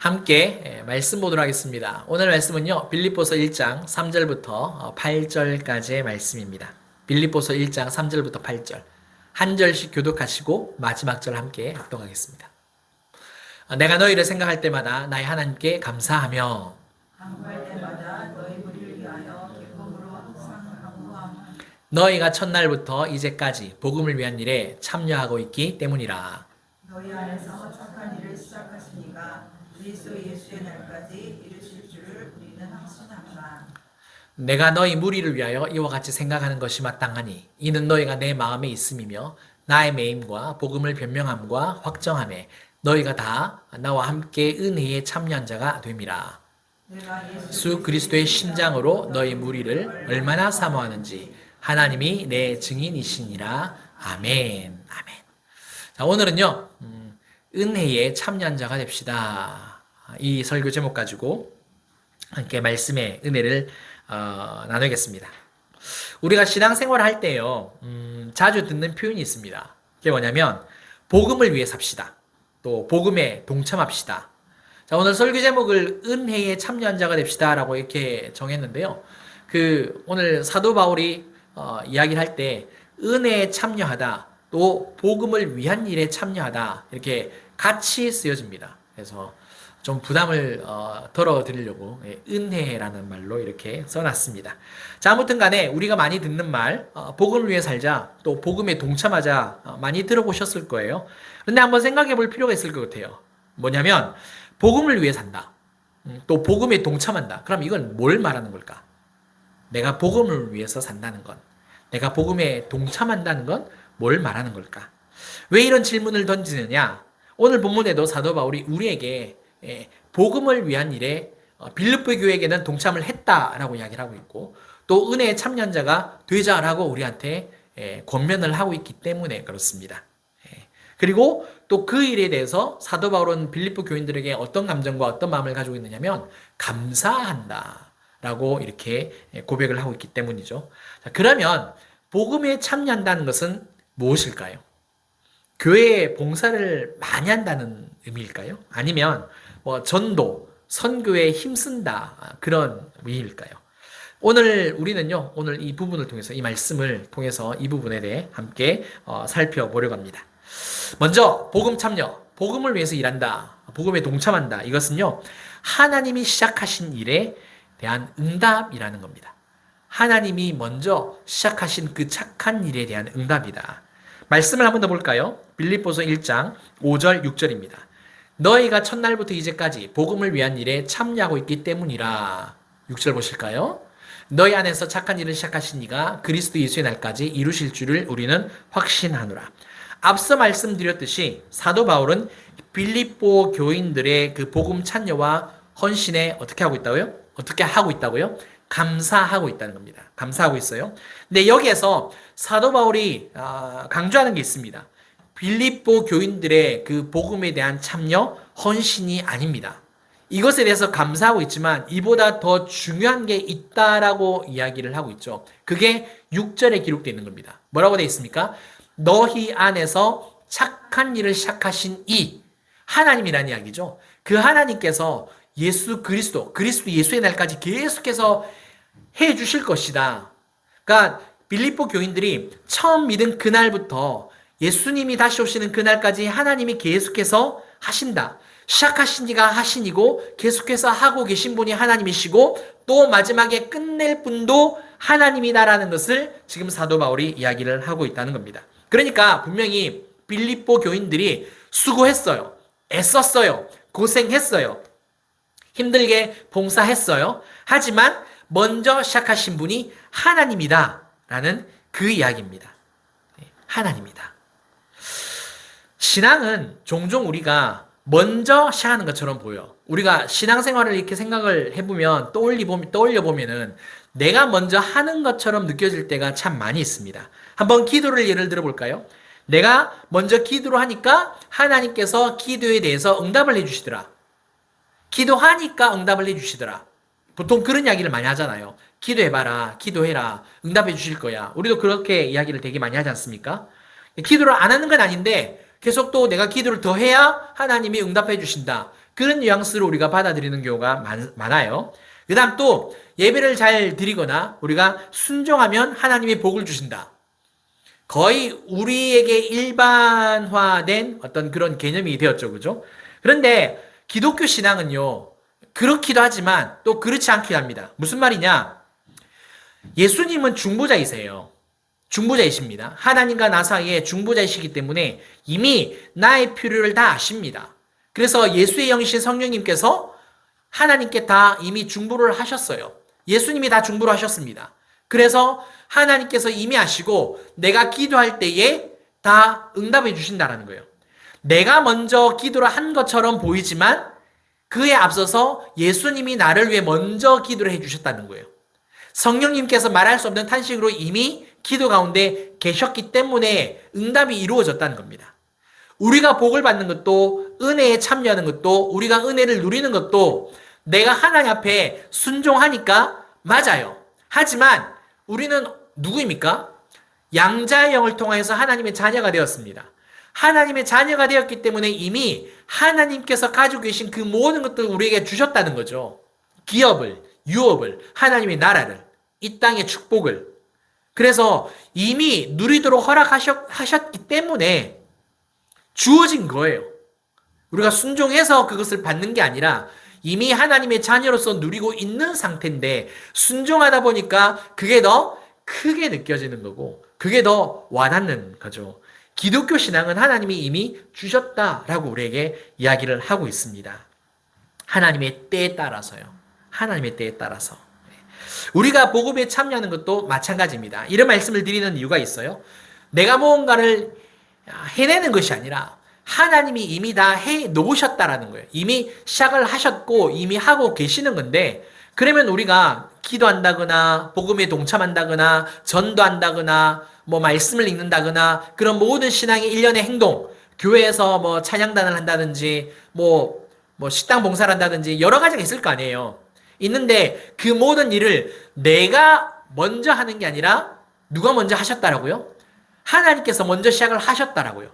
함께 말씀 보도록 하겠습니다. 오늘 말씀은요, 빌립보서 1장 3절부터 8절까지의 말씀입니다. 빌립보서 1장 3절부터 8절. 한 절씩 교독하시고 마지막 절 함께 합독하겠습니다. 내가 너희를 생각할 때마다 나의 하나님께 감사하며 간구할 때마다 너희 무리를 위하여 기쁨으로 항상 간구하며 너희가 첫날부터 이제까지 복음을 위한 일에 참여하고 있기 때문이라. 너희 안에서 착한 일을 시작하시니가 그리스도 예수의 날까지 이루실 줄을 우리는 확신합니다. 내가 너희 무리를 위하여 이와 같이 생각하는 것이 마땅하니 이는 너희가 내 마음에 있음이며 나의 매임과 복음을 변명함과 확정함에 너희가 다 나와 함께 은혜에 참여한 자가 됨이라. 내가 수 그리스도의 심장으로 너희 무리를 얼마나 사모하는지 하나님이 내 증인이시니라. 아멘. 아멘. 자, 오늘은요, 은혜에 참여한 자가 됩시다. 이 설교 제목 가지고 함께 말씀의 은혜를 나누겠습니다. 우리가 신앙생활을 할 때요, 자주 듣는 표현이 있습니다. 그게 뭐냐면, 복음을 위해 삽시다. 또, 복음에 동참합시다. 자, 오늘 설교 제목을 은혜에 참여한 자가 됩시다. 라고 이렇게 정했는데요. 오늘 사도 바울이 이야기를 할 때, 은혜에 참여하다, 또, 복음을 위한 일에 참여하다. 이렇게 같이 쓰여집니다. 그래서, 좀 부담을 덜어드리려고 은혜라는 말로 이렇게 써놨습니다. 자, 아무튼 간에 우리가 많이 듣는 말, 복음을 위해 살자, 또 복음에 동참하자 많이 들어보셨을 거예요. 그런데 한번 생각해 볼 필요가 있을 것 같아요. 뭐냐면 복음을 위해 산다. 또 복음에 동참한다. 그럼 이건 뭘 말하는 걸까? 내가 복음을 위해서 산다는 건, 내가 복음에 동참한다는 건 뭘 말하는 걸까? 왜 이런 질문을 던지느냐? 오늘 본문에도 사도 바울이 우리에게 복음을 위한 일에 빌립보 교회에게는 동참을 했다라고 이야기를 하고 있고 또 은혜의 참여자가 되자라고 우리한테 권면을 하고 있기 때문에 그렇습니다. 그리고 또 그 일에 대해서 사도 바울은 빌립보 교인들에게 어떤 감정과 어떤 마음을 가지고 있느냐면 감사한다라고 이렇게 고백을 하고 있기 때문이죠. 자, 그러면 복음에 참여한다는 것은 무엇일까요? 교회에 봉사를 많이 한다는 의미일까요? 아니면 전도, 선교에 힘쓴다 그런 의미일까요? 오늘 우리는요, 오늘 이 부분을 통해서 이 말씀을 통해서 이 부분에 대해 함께 살펴보려고 합니다. 먼저 복음 참여, 복음을 위해서 일한다, 복음에 동참한다. 이것은요, 하나님이 시작하신 일에 대한 응답이라는 겁니다. 하나님이 먼저 시작하신 그 착한 일에 대한 응답이다. 말씀을 한번 더 볼까요? 빌립보서 1장 5절 6절입니다. 너희가 첫날부터 이제까지 복음을 위한 일에 참여하고 있기 때문이라. 6절 보실까요? 너희 안에서 착한 일을 시작하신 이가 그리스도 예수의 날까지 이루실 줄을 우리는 확신하노라. 앞서 말씀드렸듯이 사도 바울은 빌립보 교인들의 그 복음 참여와 헌신에 어떻게 하고 있다고요? 어떻게 하고 있다고요? 감사하고 있다는 겁니다. 감사하고 있어요. 근데 여기에서 사도 바울이 강조하는 게 있습니다. 빌립보 교인들의 그 복음에 대한 참여, 헌신이 아닙니다. 이것에 대해서 감사하고 있지만 이보다 더 중요한 게 있다라고 이야기를 하고 있죠. 그게 6절에 기록되어 있는 겁니다. 뭐라고 되어 있습니까? 너희 안에서 착한 일을 시작하신 이 하나님이라는 이야기죠. 그 하나님께서 예수 그리스도 예수의 날까지 계속해서 해 주실 것이다. 그러니까 빌립보 교인들이 처음 믿은 그날부터 예수님이 다시 오시는 그날까지 하나님이 계속해서 하신다. 시작하신 이가 하신이고 계속해서 하고 계신 분이 하나님이시고 또 마지막에 끝낼 분도 하나님이다라는 것을 지금 사도 바울이 이야기를 하고 있다는 겁니다. 그러니까 분명히 빌립보 교인들이 수고했어요. 애썼어요. 고생했어요. 힘들게 봉사했어요. 하지만 먼저 시작하신 분이 하나님이다라는 그 이야기입니다. 하나님이다. 신앙은 종종 우리가 먼저 시작하는 것처럼 보여. 우리가 신앙생활을 이렇게 생각을 해보면 떠올려보면은 내가 먼저 하는 것처럼 느껴질 때가 참 많이 있습니다. 한번 기도를 예를 들어볼까요? 내가 먼저 기도를 하니까 하나님께서 기도에 대해서 응답을 해주시더라. 기도하니까 응답을 해주시더라. 보통 그런 이야기를 많이 하잖아요. 기도해봐라, 기도해라, 응답해 주실 거야. 우리도 그렇게 이야기를 되게 많이 하지 않습니까? 기도를 안 하는 건 아닌데 계속 또 내가 기도를 더 해야 하나님이 응답해 주신다. 그런 뉘앙스로 우리가 받아들이는 경우가 많아요. 그 다음 또 예배를 잘 드리거나 우리가 순종하면 하나님이 복을 주신다. 거의 우리에게 일반화된 어떤 그런 개념이 되었죠. 그죠? 그런데 기독교 신앙은요, 그렇기도 하지만 또 그렇지 않기도 합니다. 무슨 말이냐? 예수님은 중보자이세요. 중보자이십니다. 하나님과 나 사이에 중보자이시기 때문에 이미 나의 필요를 다 아십니다. 그래서 예수의 영이신 성령님께서 하나님께 다 이미 중보를 하셨어요. 예수님이 다 중보를 하셨습니다. 그래서 하나님께서 이미 아시고 내가 기도할 때에 다 응답해 주신다는 거예요. 내가 먼저 기도를 한 것처럼 보이지만 그에 앞서서 예수님이 나를 위해 먼저 기도를 해 주셨다는 거예요. 성령님께서 말할 수 없는 탄식으로 이미 기도 가운데 계셨기 때문에 응답이 이루어졌다는 겁니다. 우리가 복을 받는 것도 은혜에 참여하는 것도 우리가 은혜를 누리는 것도 내가 하나님 앞에 순종하니까 맞아요. 하지만 우리는 누구입니까? 양자의 영을 통해서 하나님의 자녀가 되었습니다. 하나님의 자녀가 되었기 때문에 이미 하나님께서 가지고 계신 그 모든 것들을 우리에게 주셨다는 거죠. 기업을, 유업을, 하나님의 나라를, 이 땅의 축복을. 그래서 이미 누리도록 허락하셨기 때문에 주어진 거예요. 우리가 순종해서 그것을 받는 게 아니라 이미 하나님의 자녀로서 누리고 있는 상태인데 순종하다 보니까 그게 더 크게 느껴지는 거고 그게 더 와닿는 거죠. 기독교 신앙은 하나님이 이미 주셨다라고 우리에게 이야기를 하고 있습니다. 하나님의 때에 따라서요. 하나님의 때에 따라서. 우리가 복음에 참여하는 것도 마찬가지입니다. 이런 말씀을 드리는 이유가 있어요. 내가 무언가를 해내는 것이 아니라 하나님이 이미 다 해 놓으셨다라는 거예요. 이미 시작을 하셨고 이미 하고 계시는 건데 그러면 우리가 기도한다거나 복음에 동참한다거나 전도한다거나 뭐 말씀을 읽는다거나 그런 모든 신앙의 일련의 행동, 교회에서 뭐 찬양단을 한다든지 뭐 식당 봉사를 한다든지 여러 가지가 있을 거 아니에요. 있는데 그 모든 일을 내가 먼저 하는 게 아니라 누가 먼저 하셨다라고요? 하나님께서 먼저 시작을 하셨다라고요.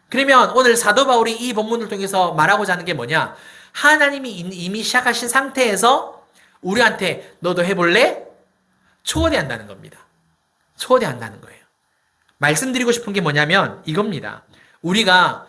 그러면 오늘 사도 바울이 이 본문을 통해서 말하고자 하는 게 뭐냐? 하나님이 이미 시작하신 상태에서 우리한테 너도 해볼래? 초대한다는 겁니다. 초대한다는 거예요. 말씀드리고 싶은 게 뭐냐면 이겁니다. 우리가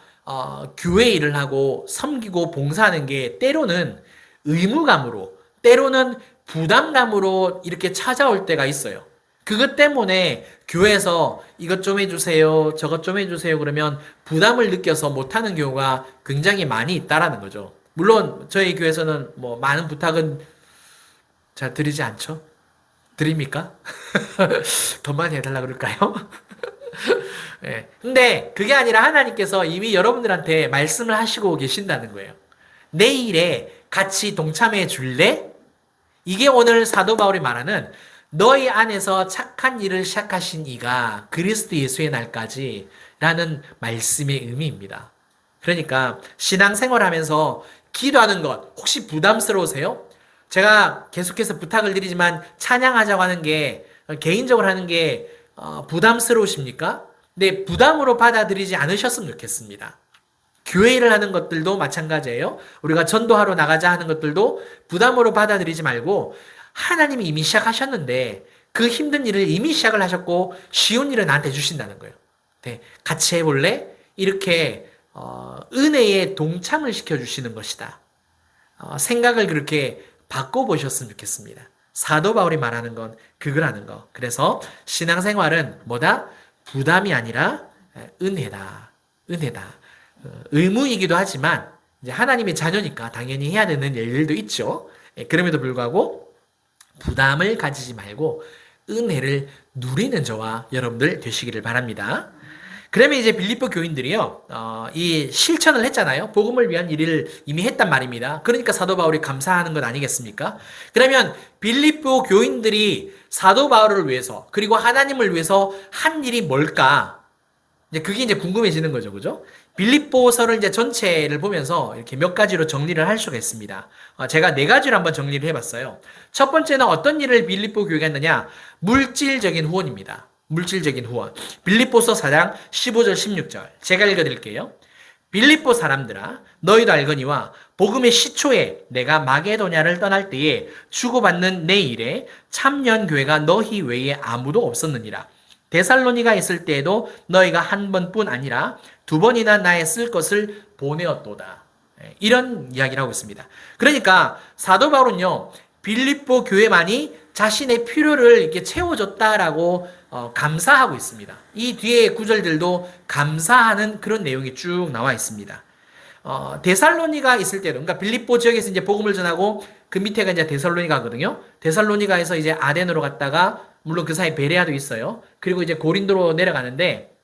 교회 일을 하고 섬기고 봉사하는 게 때로는 의무감으로 때로는 부담감으로 이렇게 찾아올 때가 있어요. 그것 때문에 교회에서 이것 좀 해주세요, 저것 좀 해주세요 그러면 부담을 느껴서 못하는 경우가 굉장히 많이 있다라는 거죠. 물론 저희 교회에서는 뭐 많은 부탁은 잘 드리지 않죠? 드립니까? 더 많이 해달라 그럴까요? 네. 근데 그게 아니라 하나님께서 이미 여러분들한테 말씀을 하시고 계신다는 거예요. 내 일에 같이 동참해 줄래? 이게 오늘 사도 바울이 말하는 너희 안에서 착한 일을 시작하신 이가 그리스도 예수의 날까지 라는 말씀의 의미입니다. 그러니까 신앙생활하면서 기도하는 것 혹시 부담스러우세요? 제가 계속해서 부탁을 드리지만 찬양하자고 하는 게 개인적으로 하는 게 부담스러우십니까? 네, 부담으로 받아들이지 않으셨으면 좋겠습니다. 교회 일을 하는 것들도 마찬가지예요. 우리가 전도하러 나가자 하는 것들도 부담으로 받아들이지 말고 하나님이 이미 시작하셨는데 그 힘든 일을 이미 시작을 하셨고 쉬운 일을 나한테 주신다는 거예요. 네, 같이 해볼래? 이렇게 은혜에 동참을 시켜주시는 것이다. 생각을 그렇게 바꿔보셨으면 좋겠습니다. 사도 바울이 말하는 건 그거라는 거. 그래서 신앙생활은 뭐다? 부담이 아니라 은혜다. 은혜다. 의무이기도 하지만 이제 하나님의 자녀니까 당연히 해야 되는 일들도 있죠. 그럼에도 불구하고 부담을 가지지 말고 은혜를 누리는 저와 여러분들 되시기를 바랍니다. 그러면 이제 빌립보 교인들이요, 이 실천을 했잖아요. 복음을 위한 일을 이미 했단 말입니다. 그러니까 사도 바울이 감사하는 것 아니겠습니까? 그러면 빌립보 교인들이 사도 바울을 위해서 그리고 하나님을 위해서 한 일이 뭘까? 이제 그게 이제 궁금해지는 거죠, 그죠? 빌립보서를 이제 전체를 보면서 이렇게 몇 가지로 정리를 할 수가 있습니다. 제가 네 가지로 한번 정리를 해봤어요. 첫 번째는 어떤 일을 빌립보 교회가 했느냐? 물질적인 후원입니다. 물질적인 후원. 빌립보서 4장 15절 16절 제가 읽어드릴게요. 빌립보 사람들아 너희도 알거니와 복음의 시초에 내가 마게도냐를 떠날 때에 주고받는 내 일에 참여한 교회가 너희 외에 아무도 없었느니라. 데살로니가 있을 때에도 너희가 한 번뿐 아니라 두 번이나 나의 쓸 것을 보내었도다. 이런 이야기를 하고 있습니다. 그러니까 사도 바울은요, 빌립보 교회만이 자신의 필요를 이렇게 채워줬다라고 감사하고 있습니다. 이 뒤에 구절들도 감사하는 그런 내용이 쭉 나와 있습니다. 데살로니가 있을 때도, 그러니까 빌립보 지역에서 이제 복음을 전하고 그 밑에가 이제 데살로니가거든요. 데살로니가에서 이제 아덴으로 갔다가 물론 그 사이 베레아도 있어요. 그리고 이제 고린도로 내려가는데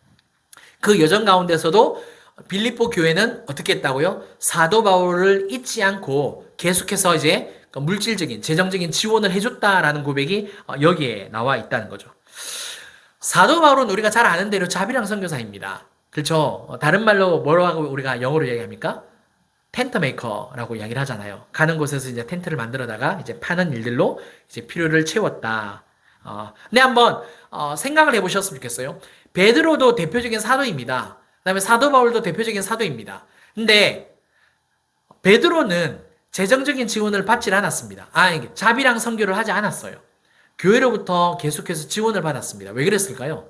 그 여정 가운데서도 빌립보 교회는 어떻게 했다고요? 사도 바울을 잊지 않고 계속해서 이제 물질적인, 재정적인 지원을 해줬다라는 고백이 여기에 나와 있다는 거죠. 사도 바울은 우리가 잘 아는 대로 자비랑 선교사입니다. 그렇죠? 다른 말로 뭐라고 우리가 영어로 얘기합니까? 텐트 메이커라고 이야기를 하잖아요. 가는 곳에서 이제 텐트를 만들어다가 이제 파는 일들로 이제 필요를 채웠다. 근데 한번 생각을 해보셨으면 좋겠어요. 베드로도 대표적인 사도입니다. 그다음에 사도 바울도 대표적인 사도입니다. 근데 베드로는 재정적인 지원을 받질 않았습니다. 자비랑 선교를 하지 않았어요. 교회로부터 계속해서 지원을 받았습니다. 왜 그랬을까요?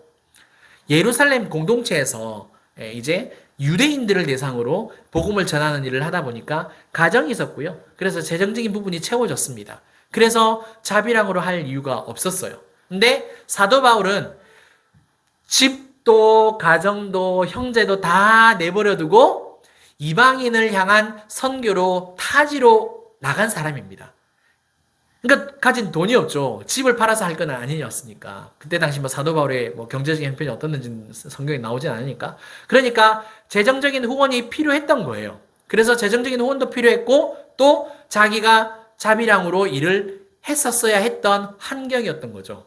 예루살렘 공동체에서 이제 유대인들을 대상으로 복음을 전하는 일을 하다 보니까 가정이 있었고요. 그래서 재정적인 부분이 채워졌습니다. 그래서 자비랑으로 할 이유가 없었어요. 근데 사도 바울은 집도 가정도 형제도 다 내버려두고 이방인을 향한 선교로 타지로 나간 사람입니다. 그러니까 가진 돈이 없죠. 집을 팔아서 할 건 아니었으니까. 그때 당시 뭐 사도 바울의 뭐 경제적인 형편이 어떻는지 성경에 나오진 않으니까. 그러니까 재정적인 후원이 필요했던 거예요. 그래서 재정적인 후원도 필요했고 또 자기가 자비랑으로 일을 했었어야 했던 환경이었던 거죠.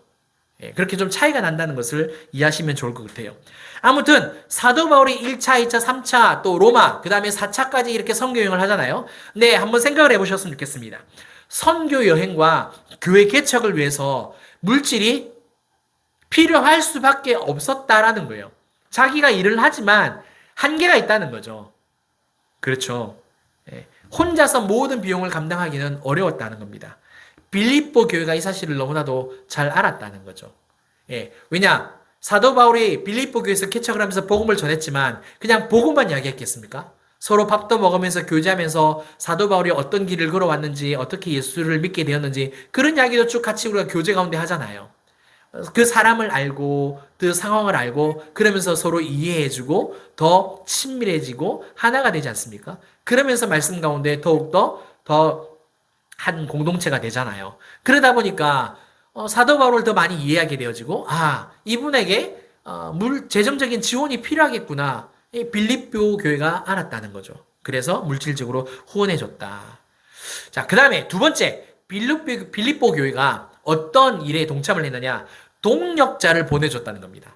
그렇게 좀 차이가 난다는 것을 이해하시면 좋을 것 같아요. 아무튼 사도 바울이 1차, 2차, 3차 또 로마 그 다음에 4차까지 이렇게 선교 여행을 하잖아요. 네, 한번 생각을 해보셨으면 좋겠습니다. 선교 여행과 교회 개척을 위해서 물질이 필요할 수밖에 없었다라는 거예요. 자기가 일을 하지만 한계가 있다는 거죠. 그렇죠. 혼자서 모든 비용을 감당하기는 어려웠다는 겁니다. 빌립보 교회가 이 사실을 너무나도 잘 알았다는 거죠. 왜냐? 사도 바울이 빌립보 교회에서 개척을 하면서 복음을 전했지만 그냥 복음만 이야기했겠습니까? 서로 밥도 먹으면서 교제하면서 사도 바울이 어떤 길을 걸어왔는지 어떻게 예수를 믿게 되었는지 그런 이야기도 쭉 같이 우리가 교제 가운데 하잖아요. 그 사람을 알고 그 상황을 알고 그러면서 서로 이해해주고 더 친밀해지고 하나가 되지 않습니까? 그러면서 말씀 가운데 더욱더 더 한 공동체가 되잖아요. 그러다 보니까 사도 바울을 더 많이 이해하게 되어지고 이분에게 재정적인 지원이 필요하겠구나. 빌립보 교회가 알았다는 거죠. 그래서 물질적으로 후원해줬다. 자, 그 다음에 두 번째, 빌립보 교회가 어떤 일에 동참을 했느냐? 동력자를 보내줬다는 겁니다.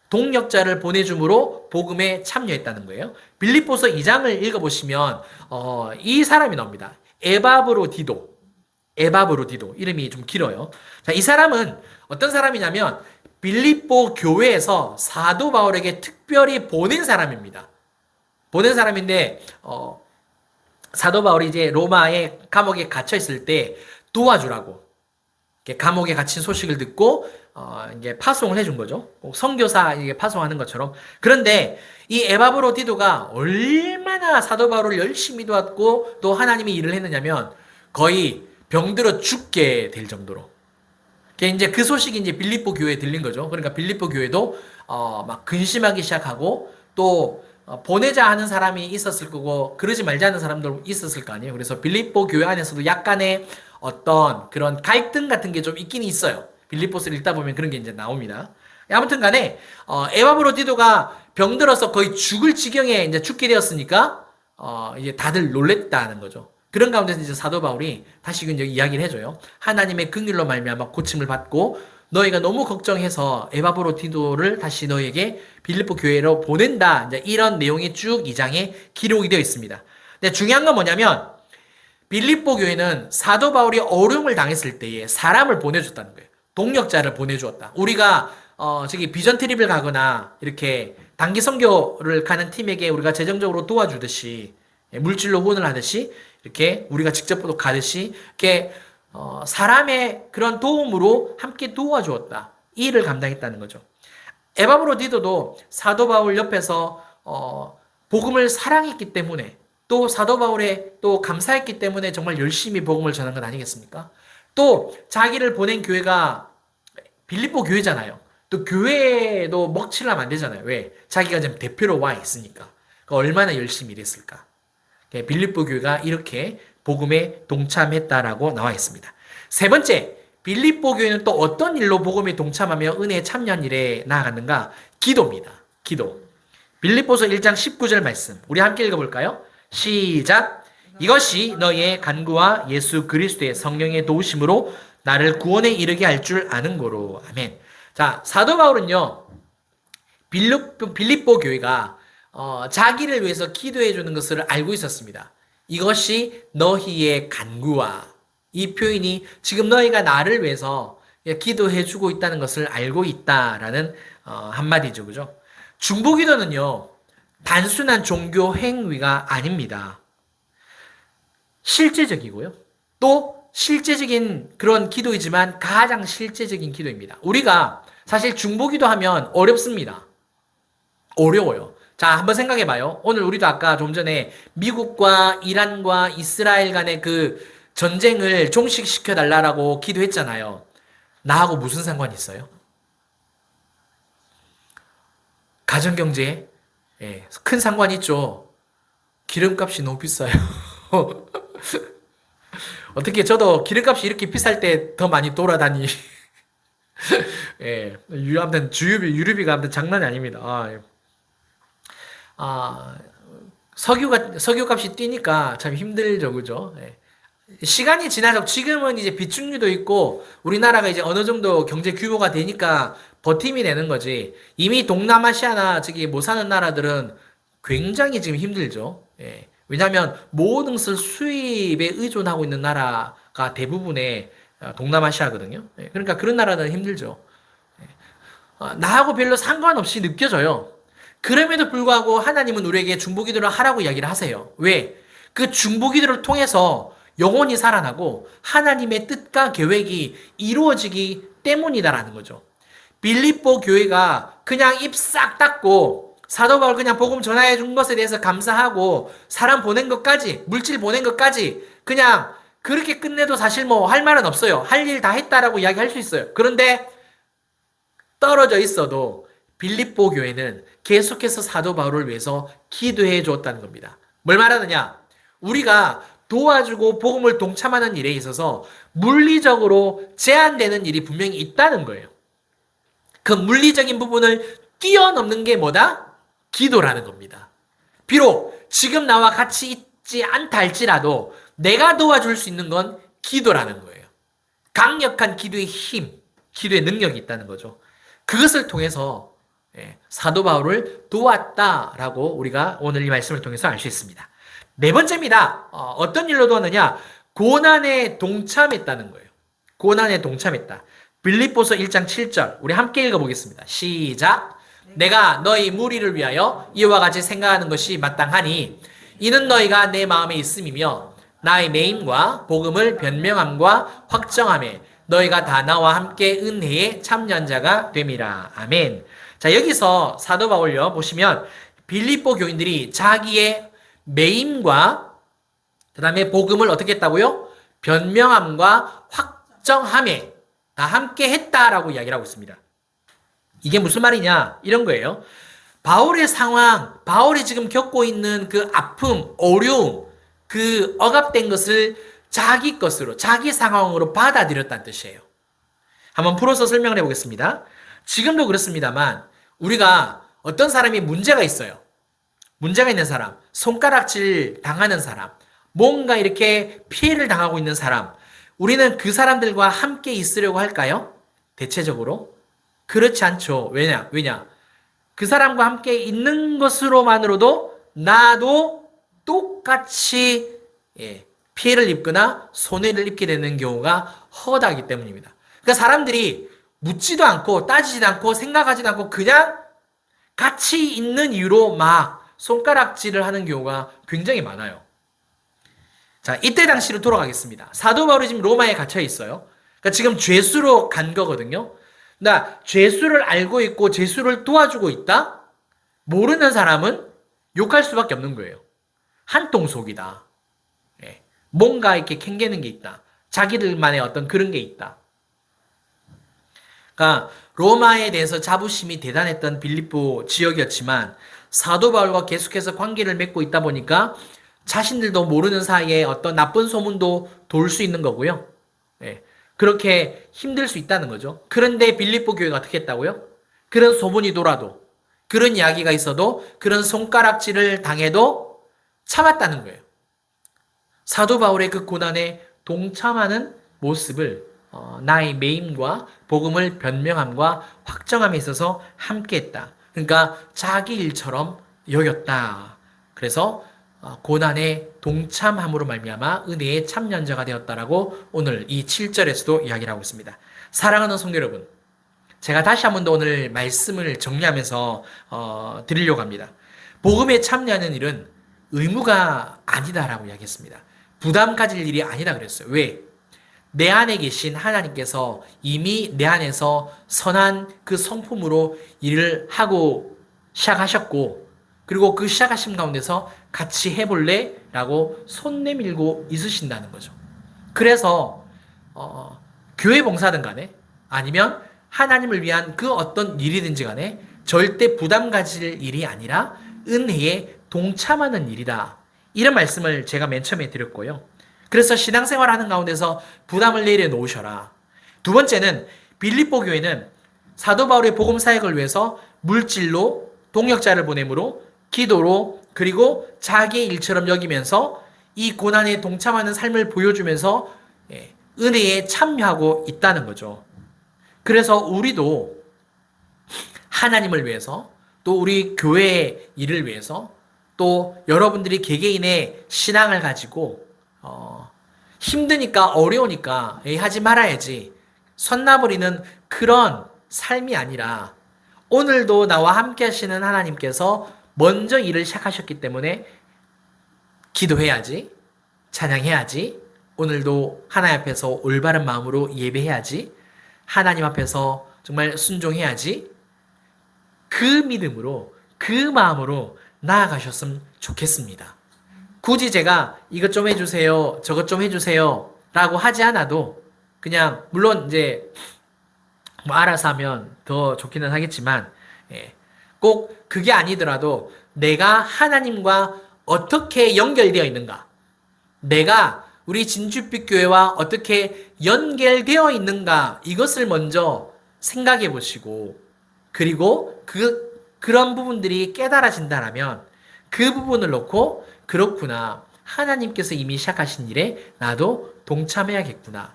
동력자를 보내줌으로 복음에 참여했다는 거예요. 빌립보서 2장을 읽어보시면 이 사람이 나옵니다. 에바브로디도 이름이 좀 길어요. 자, 이 사람은 어떤 사람이냐면 빌립보 교회에서 사도 바울에게 특별히 보낸 사람입니다. 보낸 사람인데 사도 바울이 이제 로마의 감옥에 갇혀 있을 때 도와주라고 감옥에 갇힌 소식을 듣고 이제 파송을 해준 거죠. 꼭 선교사 이게 파송하는 것처럼. 그런데 이 에바브로디도가 얼마나 사도 바울을 열심히 도왔고 또 하나님이 일을 했느냐면 거의 병들어 죽게 될 정도로. 이제 그 소식이 이제 빌립보 교회에 들린 거죠. 그러니까 빌립보 교회도 막 근심하기 시작하고 또 보내자 하는 사람이 있었을 거고 그러지 말자 하는 사람도 있었을 거 아니에요. 그래서 빌립보 교회 안에서도 약간의 어떤 그런 갈등 같은 게 좀 있긴 있어요. 빌립보스를 읽다 보면 그런 게 이제 나옵니다. 아무튼 간에 에바브로디도가 병들어서 거의 죽을 지경에 이제 죽게 되었으니까 이제 다들 놀랬다는 거죠. 그런 가운데서 이제 사도 바울이 다시 이제 이야기를 해줘요. 하나님의 긍휼로 말미암아 고침을 받고 너희가 너무 걱정해서 에바브로디도를 다시 너희에게 빌립보 교회로 보낸다. 이제 이런 내용이 쭉 2장에 기록이 되어 있습니다. 근데 중요한 건 뭐냐면 빌립보 교회는 사도 바울이 어려움을 당했을 때에 사람을 보내줬다는 거예요. 동력자를 보내주었다. 우리가 저기 비전 트립을 가거나 이렇게 단기 선교를 가는 팀에게 우리가 재정적으로 도와주듯이 물질로 후원을 하듯이 이렇게 우리가 직접 가듯이 이렇게 사람의 그런 도움으로 함께 도와주었다. 이 일을 감당했다는 거죠. 에바브로디도도 사도 바울 옆에서 복음을 사랑했기 때문에 또 사도 바울에 또 감사했기 때문에 정말 열심히 복음을 전한 건 아니겠습니까? 또 자기를 보낸 교회가 빌립보 교회잖아요. 또 교회도 먹칠하면 안 되잖아요. 왜? 자기가 지금 대표로 와 있으니까. 얼마나 열심히 일했을까? 빌립보 교회가 이렇게 복음에 동참했다라고 나와 있습니다. 세 번째, 빌립보 교회는 또 어떤 일로 복음에 동참하며 은혜에 참여한 일에 나아갔는가? 기도입니다. 기도. 빌립보서 1장 19절 말씀. 우리 함께 읽어볼까요? 시작. 이것이 너희의 간구와 예수 그리스도의 성령의 도우심으로 나를 구원에 이르게 할 줄 아는 거로. 아멘. 자, 사도 바울은요, 빌립보 교회가 자기를 위해서 기도해 주는 것을 알고 있었습니다. 이것이 너희의 간구와, 이 표현이 지금 너희가 나를 위해서 기도해 주고 있다는 것을 알고 있다라는 한마디죠. 그죠? 중보기도는요, 단순한 종교 행위가 아닙니다. 실제적이고요. 또 실제적인 그런 기도이지만 가장 실제적인 기도입니다. 우리가 사실 중보기도 하면 어렵습니다. 어려워요. 자, 한번 생각해 봐요. 오늘 우리도 아까 좀 전에 미국과 이란과 이스라엘 간의 그 전쟁을 종식시켜 달라라고 기도했잖아요. 나하고 무슨 상관이 있어요? 가정경제에 큰 상관이 있죠. 기름값이 너무 비싸요. 어떻게 저도 기름값이 이렇게 비쌀 때 더 많이 돌아다니. 아무튼 유류비가 아무튼 장난이 아닙니다. 석유값이 뛰니까 참 힘들죠, 그죠? 시간이 지나서 지금은 이제 비축유도 있고 우리나라가 이제 어느 정도 경제 규모가 되니까 버팀이 되는 거지. 이미 동남아시아나 저기 못 사는 나라들은 굉장히 지금 힘들죠. 왜냐하면 모든 것을 수입에 의존하고 있는 나라가 대부분의 동남아시아거든요. 그러니까 그런 나라들은 힘들죠. 나하고 별로 상관없이 느껴져요. 그럼에도 불구하고 하나님은 우리에게 중보기도를 하라고 이야기를 하세요. 왜? 그 중보기도를 통해서 영혼이 살아나고 하나님의 뜻과 계획이 이루어지기 때문이다라는 거죠. 빌립보 교회가 그냥 입 싹 닫고 사도 바울 그냥 복음 전하해 준 것에 대해서 감사하고 사람 보낸 것까지, 물질 보낸 것까지 그냥 그렇게 끝내도 사실 뭐 할 말은 없어요. 할 일 다 했다라고 이야기할 수 있어요. 그런데 떨어져 있어도 빌립보 교회는 계속해서 사도 바울을 위해서 기도해 주었다는 겁니다. 뭘 말하느냐? 우리가 도와주고 복음을 동참하는 일에 있어서 물리적으로 제한되는 일이 분명히 있다는 거예요. 그 물리적인 부분을 뛰어넘는 게 뭐다? 기도라는 겁니다. 비록 지금 나와 같이 있지 않다 할지라도 내가 도와줄 수 있는 건 기도라는 거예요. 강력한 기도의 힘, 기도의 능력이 있다는 거죠. 그것을 통해서 사도 바울을 도왔다라고 우리가 오늘 이 말씀을 통해서 알 수 있습니다. 네 번째입니다. 어떤 일로 도왔느냐? 고난에 동참했다는 거예요. 고난에 동참했다. 빌립보서 1장 7절 우리 함께 읽어보겠습니다. 시작. 내가 너희 무리를 위하여 이와 같이 생각하는 것이 마땅하니 이는 너희가 내 마음에 있음이며 나의 매임과 복음을 변명함과 확정함에 너희가 다 나와 함께 은혜에 참여한 자가 됨이라. 아멘. 자, 여기서 사도 바울요 보시면 빌립보 교인들이 자기의 매임과 그 다음에 복음을 어떻게 했다고요? 변명함과 확정함에 다 함께 했다라고 이야기를 하고 있습니다. 이게 무슨 말이냐? 이런 거예요. 바울의 상황, 바울이 지금 겪고 있는 그 아픔, 어려움, 그 억압된 것을 자기 것으로, 자기 상황으로 받아들였다는 뜻이에요. 한번 풀어서 설명을 해보겠습니다. 지금도 그렇습니다만 우리가 어떤 사람이 문제가 있어요. 문제가 있는 사람, 손가락질 당하는 사람, 뭔가 이렇게 피해를 당하고 있는 사람, 우리는 그 사람들과 함께 있으려고 할까요? 대체적으로 그렇지 않죠. 왜냐? 그 사람과 함께 있는 것으로만으로도 나도 똑같이 피해를 입거나 손해를 입게 되는 경우가 허다하기 때문입니다. 그러니까 사람들이 묻지도 않고 따지지도 않고 생각하지도 않고 그냥 같이 있는 이유로 막 손가락질을 하는 경우가 굉장히 많아요. 자, 이때 당시로 돌아가겠습니다. 사도 바울이 지금 로마에 갇혀 있어요. 그러니까 지금 죄수로 간 거거든요. 나 죄수를 알고 있고 죄수를 도와주고 있다? 모르는 사람은 욕할 수밖에 없는 거예요. 한통속이다. 예. 뭔가 이렇게 캥기는 게 있다. 자기들만의 어떤 그런 게 있다. 그러니까 로마에 대해서 자부심이 대단했던 빌립보 지역이었지만 사도 바울과 계속해서 관계를 맺고 있다 보니까 자신들도 모르는 사이에 어떤 나쁜 소문도 돌 수 있는 거고요. 예. 그렇게 힘들 수 있다는 거죠. 그런데 빌립보 교회가 어떻게 했다고요? 그런 소문이 돌아도, 그런 이야기가 있어도, 그런 손가락질을 당해도 참았다는 거예요. 사도 바울의 그 고난에 동참하는 모습을 나의 매임과 복음을 변명함과 확정함에 있어서 함께했다. 그러니까 자기 일처럼 여겼다. 그래서 고난에 동참함으로 말미암아 은혜의 참여자가 되었다라고 오늘 이 7절에서도 이야기를 하고 있습니다. 사랑하는 성도 여러분, 제가 다시 한 번 더 오늘 말씀을 정리하면서 드리려고 합니다. 복음에 참여하는 일은 의무가 아니다라고 이야기했습니다. 부담 가질 일이 아니다 그랬어요. 왜? 내 안에 계신 하나님께서 이미 내 안에서 선한 그 성품으로 일을 하고 시작하셨고, 그리고 그 시작하신 가운데서 같이 해볼래? 라고 손 내밀고 있으신다는 거죠. 그래서 교회 봉사든 간에 아니면 하나님을 위한 그 어떤 일이든지 간에 절대 부담 가질 일이 아니라 은혜에 동참하는 일이다. 이런 말씀을 제가 맨 처음에 드렸고요. 그래서 신앙생활 하는 가운데서 부담을 내려놓으셔라. 두 번째는 빌립보 교회는 사도 바울의 복음 사역을 위해서 물질로 동역자를 보내므로 기도로 그리고 자기의 일처럼 여기면서 이 고난에 동참하는 삶을 보여주면서 은혜에 참여하고 있다는 거죠. 그래서 우리도 하나님을 위해서 또 우리 교회의 일을 위해서 또 여러분들이 개개인의 신앙을 가지고 힘드니까 어려우니까 하지 말아야지 선 나버리는 그런 삶이 아니라 오늘도 나와 함께 하시는 하나님께서 먼저 일을 시작하셨기 때문에 기도해야지, 찬양해야지, 오늘도 하나님 앞에서 올바른 마음으로 예배해야지, 하나님 앞에서 정말 순종해야지, 그 믿음으로 그 마음으로 나아가셨으면 좋겠습니다. 굳이 제가 이것 좀 해주세요, 저것 좀 해주세요 라고 하지 않아도 그냥 물론 이제 뭐 알아서 하면 더 좋기는 하겠지만 꼭 그게 아니더라도 내가 하나님과 어떻게 연결되어 있는가, 내가 우리 진주빛 교회와 어떻게 연결되어 있는가, 이것을 먼저 생각해 보시고, 그리고 그런 부분들이 깨달아진다라면 그 부분을 놓고 그렇구나, 하나님께서 이미 시작하신 일에 나도 동참해야겠구나,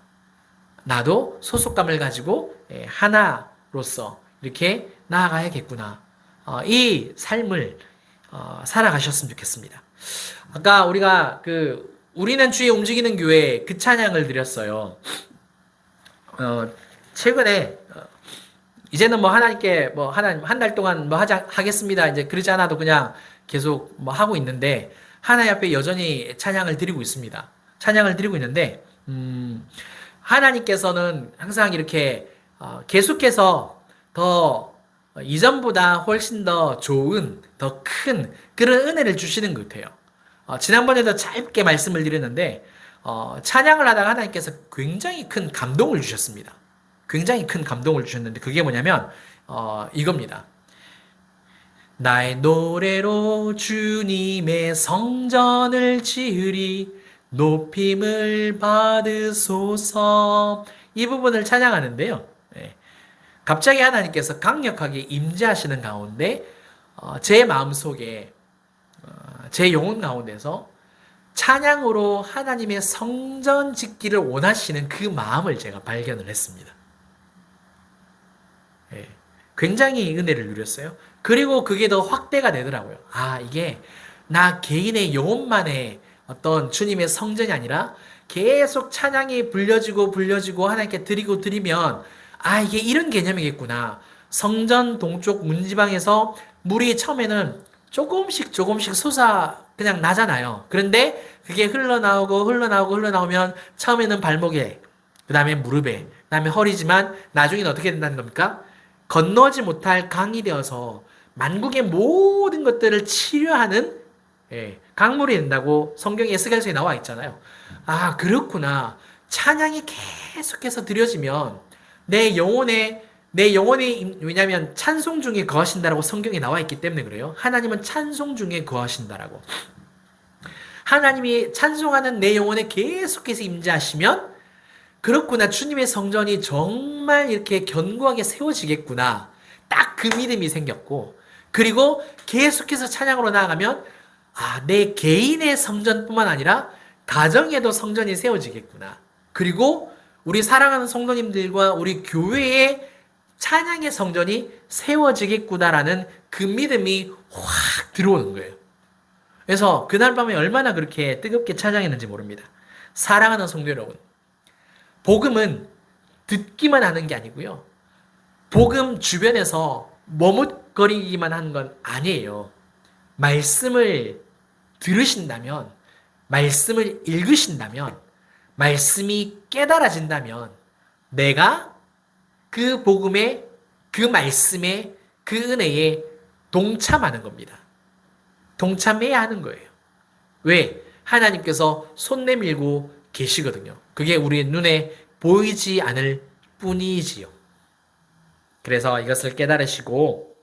나도 소속감을 가지고 하나로서 이렇게 나아가야겠구나, 이 삶을 살아가셨으면 좋겠습니다. 아까 우리가 우리는 주의 움직이는 교회 그 찬양을 드렸어요. 최근에 이제는 뭐 하나님께 뭐 하나님 한 달 동안 뭐 하겠습니다, 이제 그러지 않아도 그냥 계속 뭐 하고 있는데 하나님 앞에 여전히 찬양을 드리고 있습니다. 찬양을 드리고 있는데 하나님께서는 항상 이렇게 계속해서 더 이전보다 훨씬 더 좋은, 더 큰 그런 은혜를 주시는 것 같아요. 지난번에도 짧게 말씀을 드렸는데 찬양을 하다가 하나님께서 굉장히 큰 감동을 주셨습니다. 굉장히 큰 감동을 주셨는데 그게 뭐냐면 이겁니다. 나의 노래로 주님의 성전을 지으리, 높임을 받으소서. 이 부분을 찬양하는데요. 갑자기 하나님께서 강력하게 임재하시는 가운데 제 마음속에 제 영혼 가운데서 찬양으로 하나님의 성전 짓기를 원하시는 그 마음을 제가 발견을 했습니다. 굉장히 은혜를 누렸어요. 그리고 그게 더 확대가 되더라고요. 이게 나 개인의 영혼만의 어떤 주님의 성전이 아니라 계속 찬양이 불려지고 하나님께 드리면 이게 이런 개념이겠구나. 성전 동쪽 문지방에서 물이 처음에는 조금씩 그냥 나잖아요. 그런데 그게 흘러나오면 처음에는 발목에, 그 다음에 무릎에, 그 다음에 허리지만 나중에는 어떻게 된다는 겁니까? 건너지 못할 강이 되어서 만국의 모든 것들을 치료하는 강물이 된다고 성경 에스겔서에 나와 있잖아요. 아, 그렇구나. 찬양이 계속해서 드려지면 내 영혼이 왜냐하면 찬송 중에 거하신다라고 성경에 나와 있기 때문에 그래요. 하나님은 찬송 중에 거하신다라고. 하나님이 찬송하는 내 영혼에 계속해서 임재하시면 그렇구나. 주님의 성전이 정말 이렇게 견고하게 세워지겠구나. 딱 그 믿음이 생겼고 그리고 계속해서 찬양으로 나아가면 내 개인의 성전뿐만 아니라 가정에도 성전이 세워지겠구나. 그리고 우리 사랑하는 성도님들과 우리 교회의 찬양의 성전이 세워지겠구나라는 그 믿음이 확 들어오는 거예요. 그래서 그날 밤에 얼마나 그렇게 뜨겁게 찬양했는지 모릅니다. 사랑하는 성도 여러분, 복음은 듣기만 하는 게 아니고요. 복음 주변에서 머뭇거리기만 하는 건 아니에요. 말씀을 들으신다면, 말씀을 읽으신다면, 말씀이 깨달아진다면, 내가 그 복음의, 그 말씀의, 그 은혜에 동참하는 겁니다. 동참해야 하는 거예요. 왜? 하나님께서 손 내밀고 계시거든요. 그게 우리의 눈에 보이지 않을 뿐이지요. 그래서 이것을 깨달으시고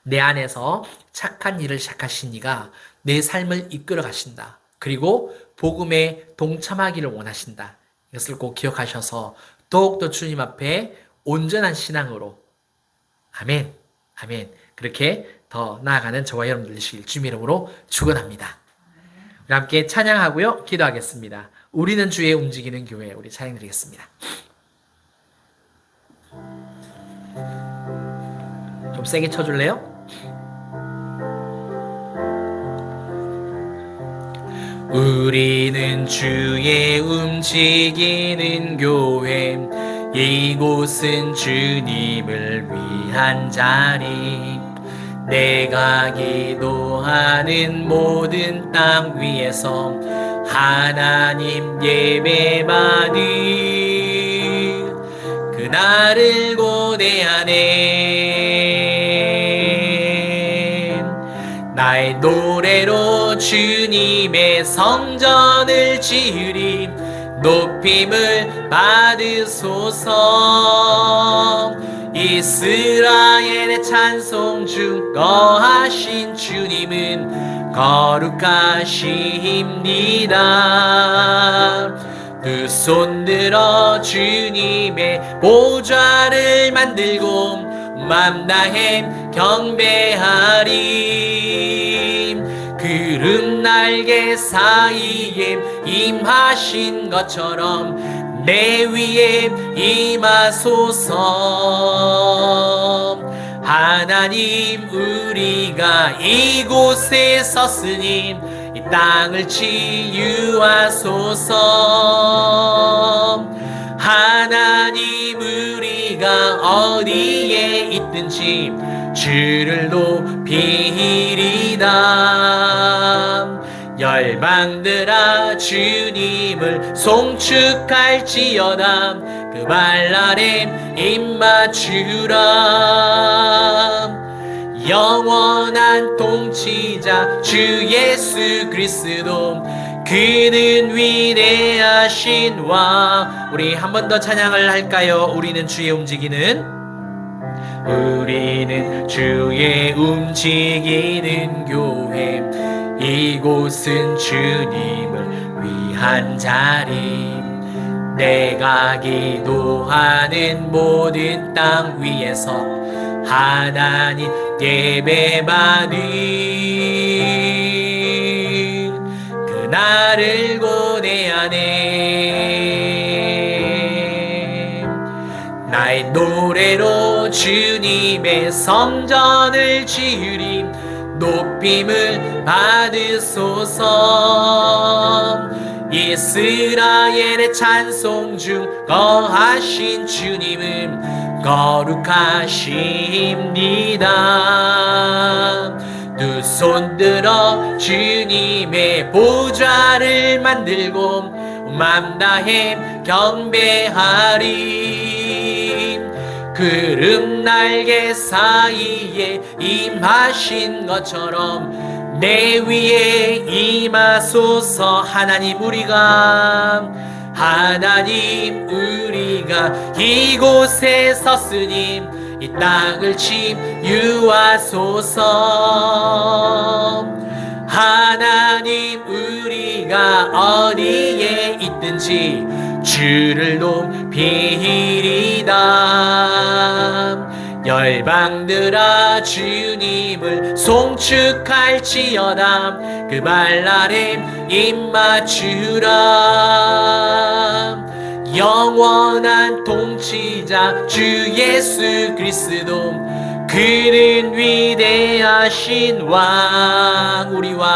내 안에서 착한 일을 시작하신 이가 내 삶을 이끌어 가신다. 그리고 복음에 동참하기를 원하신다. 이것을 꼭 기억하셔서 더욱더 주님 앞에 온전한 신앙으로 아멘, 아멘. 그렇게 더 나아가는 저와 여러분들 되시길 주님의 이름으로 축원합니다. 우리 함께 찬양하고요. 기도하겠습니다. 우리는 주의 움직이는 교회, 우리 찬양 드리겠습니다. 좀 세게 쳐줄래요? 우리는 주의 움직이는 교회, 이곳은 주님을 위한 자리. 내가 기도하는 모든 땅 위에서 하나님 예배받은 그날을 고대하네. 나의 노래로 주님의 성전을 지으리. 높임을 받으소서. 이스라엘의 찬송 중 거하신 주님은 거룩하십니다. 두 손 들어 주님의 보좌를 만들고 맘 다해 경배하리. 구름 날개 사이에 임하신 것처럼 내 위에 임하소서. 하나님, 우리가 이곳에 섰으니 이 땅을 치유하소서. 하나님, 우리가 어디에 있든지 주를 높이리다. 열방들아 주님을 송축할지어다. 그 발 아래 입맞추라. 영원한 통치자 주 예수 그리스도, 그는 위대하신 왕. 우리 한 번 더 찬양을 할까요? 우리는 주의 움직이는 교회, 이곳은 주님을 위한 자리. 내가 기도하는 모든 땅 위에서 하나님 예배받는 그날을 고대하네. 나의 노래로 주님의 성전을 지으리. 높임을 받으소서. 이스라엘의 찬송 중 거하신 주님은 거룩하십니다. 두 손 들어 주님의 보좌를 만들고 맘 다해 경배하리. 구름 날개 사이에 임하신 것처럼 내 위에 임하소서. 하나님 우리가 이곳에 섰으니 이 땅을 치유하소서. 하나님 우리가 어디에 있든지 주를 높이리다. 열방들아 주님을 송축할지어다. 그 발 아래 입맞추라. 영원한 통치자 주 예수 그리스도, 그는 위대하신 왕, 우리 왕.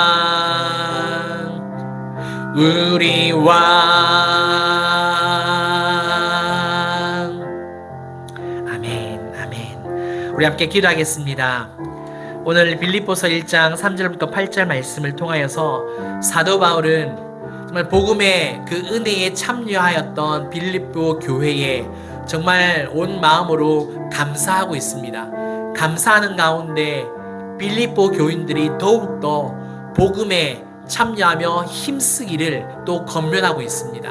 아멘, 아멘. 우리 함께 기도하겠습니다. 오늘 빌립보서 1장 3절부터 8절 말씀을 통하여서 사도 바울은 정말 복음의 그 은혜에 참여하였던 빌립보 교회에 정말 온 마음으로 감사하고 있습니다. 감사하는 가운데 빌립보 교인들이 더욱더 복음에 참여하며 힘쓰기를 또 권면하고 있습니다.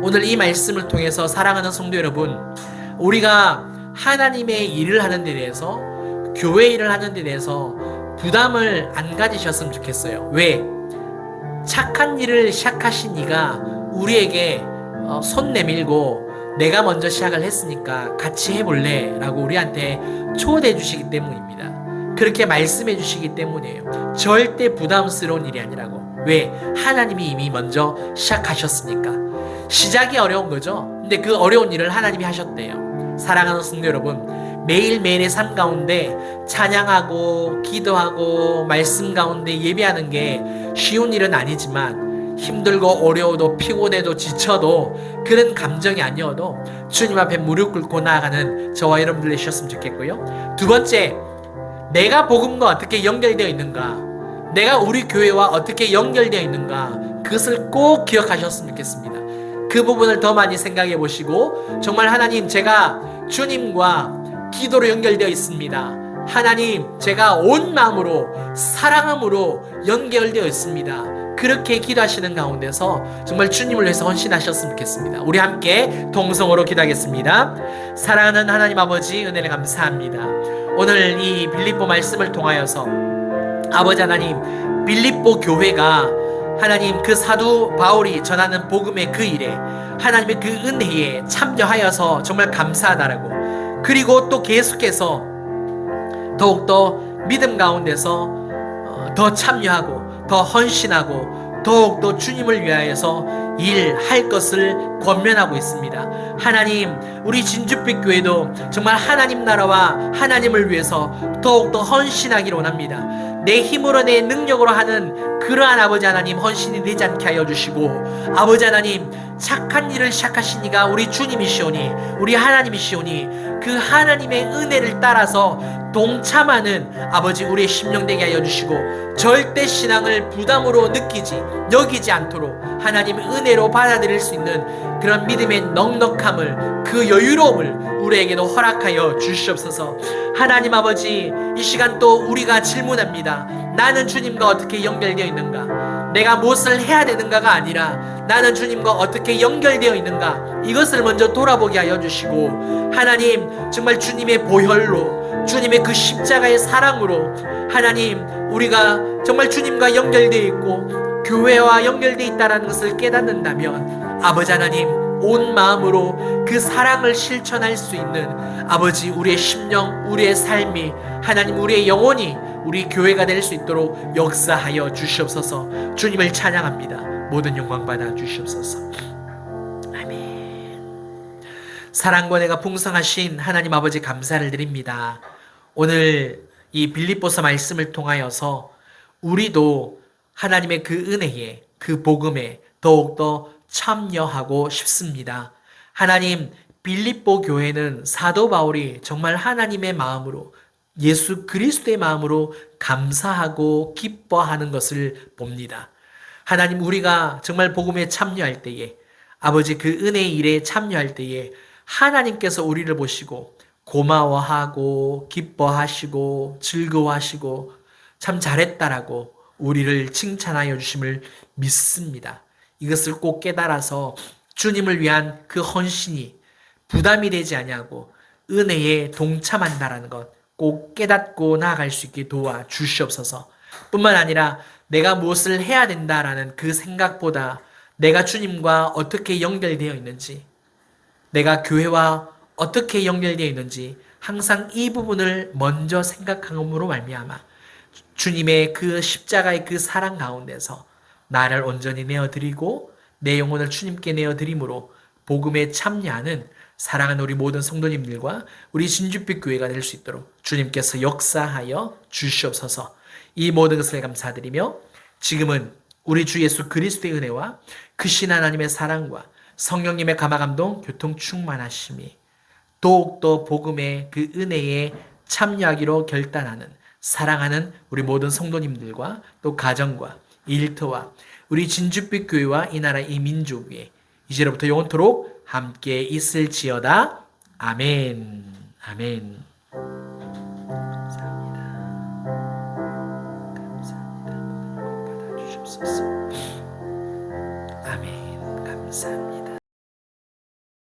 오늘 이 말씀을 통해서 사랑하는 성도 여러분, 우리가 하나님의 일을 하는 데 대해서, 교회 일을 하는 데 대해서 부담을 안 가지셨으면 좋겠어요. 왜? 착한 일을 시작하신 이가 우리에게 손 내밀고 내가 먼저 시작을 했으니까 같이 해볼래? 라고 우리한테 초대해 주시기 때문입니다. 그렇게 말씀해 주시기 때문이에요. 절대 부담스러운 일이 아니라고. 왜? 하나님이 이미 먼저 시작하셨으니까. 시작이 어려운 거죠. 근데 그 어려운 일을 하나님이 하셨대요. 사랑하는 성도 여러분, 매일매일의 삶 가운데 찬양하고 기도하고 말씀 가운데 예배하는 게 쉬운 일은 아니지만, 힘들고 어려워도 피곤해도 지쳐도 그런 감정이 아니어도 주님 앞에 무릎 꿇고 나아가는 저와 여러분들 되셨으면 좋겠고요. 두 번째, 내가 복음과 어떻게 연결되어 있는가, 내가 우리 교회와 어떻게 연결되어 있는가, 그것을 꼭 기억하셨으면 좋겠습니다. 그 부분을 더 많이 생각해 보시고, 정말 하나님, 제가 주님과 기도로 연결되어 있습니다. 하나님, 제가 온 마음으로 사랑함으로 연결되어 있습니다. 그렇게 기도하시는 가운데서 정말 주님을 위해서 헌신하셨으면 좋겠습니다. 우리 함께 동성으로 기도하겠습니다. 사랑하는 하나님 아버지, 은혜를 감사합니다. 오늘 이 빌립보 말씀을 통하여서 아버지 하나님, 빌립보 교회가 하나님 그 사도 바울이 전하는 복음의 그 일에, 하나님의 그 은혜에 참여하여서 정말 감사하다라고, 그리고 또 계속해서 더욱더 믿음 가운데서 더 참여하고 더 헌신하고 더욱더 주님을 위하여서 일할 것을 권면하고 있습니다. 하나님, 우리 진주빛 교회도 정말 하나님 나라와 하나님을 위해서 더욱더 헌신하기를 원합니다. 내 힘으로 내 능력으로 하는 그러한 아버지 하나님 헌신이 되지 않게 하여 주시고, 아버지 하나님, 착한 일을 시작하신 이가 우리 주님이시오니, 우리 하나님이시오니, 그 하나님의 은혜를 따라서 동참하는 아버지 우리의 심령 되게 하여 주시고, 절대 신앙을 부담으로 여기지 않도록 하나님 은혜로 받아들일 수 있는 그런 믿음의 넉넉함을, 그 여유로움을 우리에게도 허락하여 주시옵소서. 하나님 아버지, 이 시간 또 우리가 질문합니다. 나는 주님과 어떻게 연결되어 있는가? 내가 무엇을 해야 되는가가 아니라 나는 주님과 어떻게 연결되어 있는가? 이것을 먼저 돌아보게 하여 주시고, 하나님, 정말 주님의 보혈로, 주님의 그 십자가의 사랑으로 하나님, 우리가 정말 주님과 연결되어 있고 교회와 연결되어 있다는 것을 깨닫는다면, 아버지 하나님, 온 마음으로 그 사랑을 실천할 수 있는 아버지 우리의 심령, 우리의 삶이, 하나님 우리의 영혼이 우리 교회가 될 수 있도록 역사하여 주시옵소서. 주님을 찬양합니다. 모든 영광 받아 주시옵소서. 아멘. 사랑과 은혜가 풍성하신 하나님 아버지, 감사를 드립니다. 오늘 이 빌립보서 말씀을 통하여서 우리도 하나님의 그 은혜에, 그 복음에 더욱더 참여하고 싶습니다. 하나님, 빌립보 교회는 사도 바울이 정말 하나님의 마음으로 예수 그리스도의 마음으로 감사하고 기뻐하는 것을 봅니다. 하나님, 우리가 정말 복음에 참여할 때에, 아버지 그 은혜의 일에 참여할 때에 하나님께서 우리를 보시고 고마워하고 기뻐하시고 즐거워하시고 참 잘했다라고 우리를 칭찬하여 주심을 믿습니다. 이것을 꼭 깨달아서 주님을 위한 그 헌신이 부담이 되지 아니하고 은혜에 동참한다라는 것 꼭 깨닫고 나아갈 수 있게 도와 주시옵소서. 뿐만 아니라 내가 무엇을 해야 된다라는 그 생각보다 내가 주님과 어떻게 연결되어 있는지, 내가 교회와 어떻게 연결되어 있는지 항상 이 부분을 먼저 생각함으로 말미암아 주님의 그 십자가의 그 사랑 가운데서 나를 온전히 내어드리고 내 영혼을 주님께 내어드림으로 복음에 참여하는 사랑하는 우리 모든 성도님들과 우리 진주빛 교회가 될 수 있도록 주님께서 역사하여 주시옵소서. 이 모든 것을 감사드리며 지금은 우리 주 예수 그리스도의 은혜와 크신 하나님의 사랑과 성령님의 감화감동 교통 충만하심이 더욱더 복음의 그 은혜에 참여하기로 결단하는 사랑하는 우리 모든 성도님들과 또 가정과 일터와 우리 진주빛 교회와 이 나라 이 민족 위에 이제로부터 영원토록 함께 있을지어다. 아멘. 아멘. 감사합니다. 감사합니다. 받아주십소서.